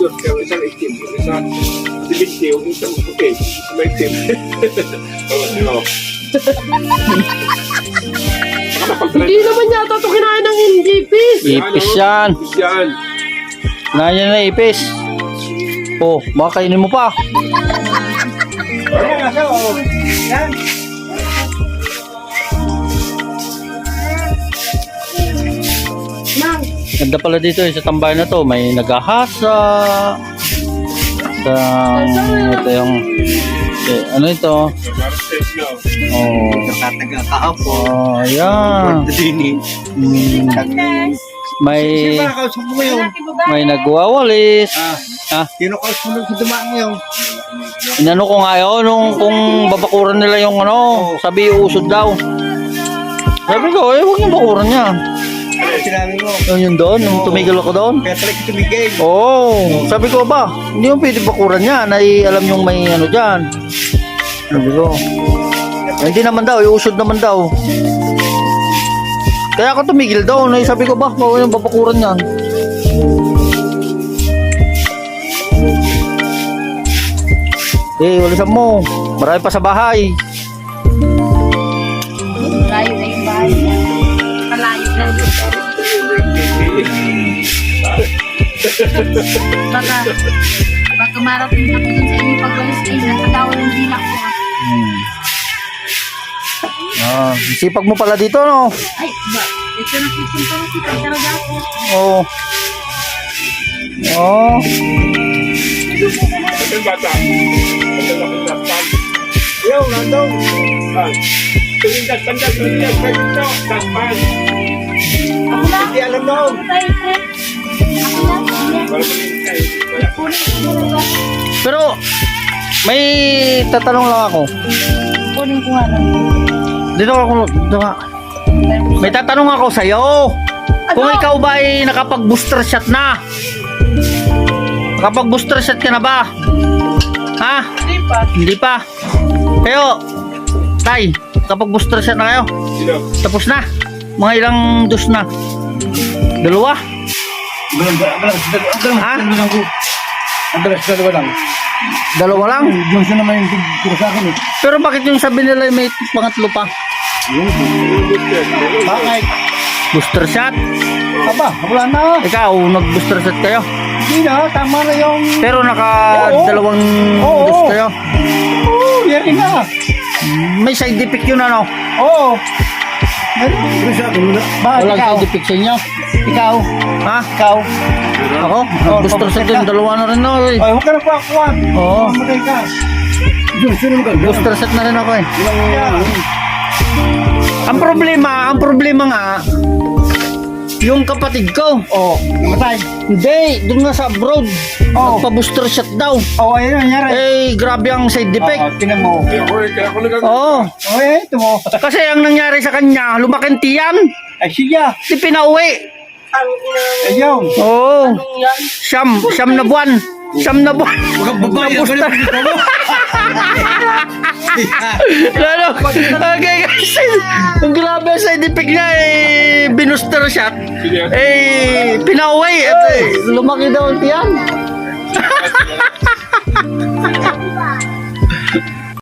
short kaya ang isang itim. Yung isa, si yung isang puti. May itim. Oo. Hindi naman yata ito kinain ng ipis. Ipis yan. Ipis yan. Nandiyan na ipis. Oh, baka kainin mo pa. Ayan nga siya, oh. Yan. Mang, Ganda pala dito sa tambayan na to. May naghahasa. Ito yung... ano ito? Oh. Nakataga kahapon. Oh, ayan. May... Sino ba nakausap mo ngayon? May nagwawalis. Sino kausap mo sa dumaan ngayon? Inano ko nga yun, kung babakuran nila yung ano, sabi usod daw. Sabi ko, huwag yung bakuran niya. Sinabi mo. Yun doon, nung tumigil ako doon. Kaya talaga tumigil. Oo, sabi ko ba, hindi mo pwede bakuran niya, alam yung may ano dyan. Sabi ko, hindi naman daw, iusod naman daw. Kaya ako tumigil daw, sabi ko ba, bawal yung babakuran niyan. Walisan mo, marami pa sa bahay. malayo na yung bahay niya. Malayo na. Baka marating ako dun sa inyong pagwalis ay nakagawa ng dilak ko. Sipag mo pala dito, no? Ay, ba? Ito nakipunta na kita. Talaga ako. Oo. Oo. Ito yung bata. Ito yung daspan. Yo, nandong. Ito yung daspan. Daspan. Ako lang. Hindi alam mo. Ako tayo, Fred. Ako lang. Para malingkay. Wala. Pero, may tatanong lang ako. Kunin ko nga lang. Dito nga. May tatanong ako sa'yo. Kung ikaw ba ay nakapag-booster shot na? Nakapag-booster shot ka na ba? Ha? Hindi pa. Hindi pa. Kayo, tay, kapag-booster shot na kayo? Sino? Tapos na? Mga ilang dos na? Dalawa? Ha? Adalas na lang. Dalawa lang? Yung siya naman yung turo sa akin eh. Pero bakit yung sabi nila may pangatlo pa? Bakit? Booster shot? Aba, wala na. Ikaw, nag-booster shot kayo? Hindi na, tama na yung... Pero naka Oo. dalawang Oo. dos kayo? Oo, yari na. May side effect yun ano? Oo. Bakit Walang ikaw? side effect sa inyo? Ikaw? Ha? Ikaw? Ako? Nag-booster shot yun, dalawa na rin ako eh. Ay, huwag ka na kuha. Oo. Mamatay ka. Yun, sino mo ka? Booster shot na rin ako eh. Ang problema nga, yung kapatid ko, Oo, namatay. hindi, doon nga sa abroad, Oo. pa-booster shot daw. Oo, ayun, nangyari. Eh, grabe ang side effect. Oo, tinan mo. Kaya ako nagagawa. Oo. Oo, ito mo. Kasi ang nangyari sa kanya, lumaking tiyan, Ay, siya. di pinauwi. Ayun. Oo. Siyam na buwan. Siyam na buwan. babae, Na-booster. Lalo, okay guys, ang grabe ang side effect niya eh, binuster shot, eh, pinauwi, at lumaki daw ang tiyan.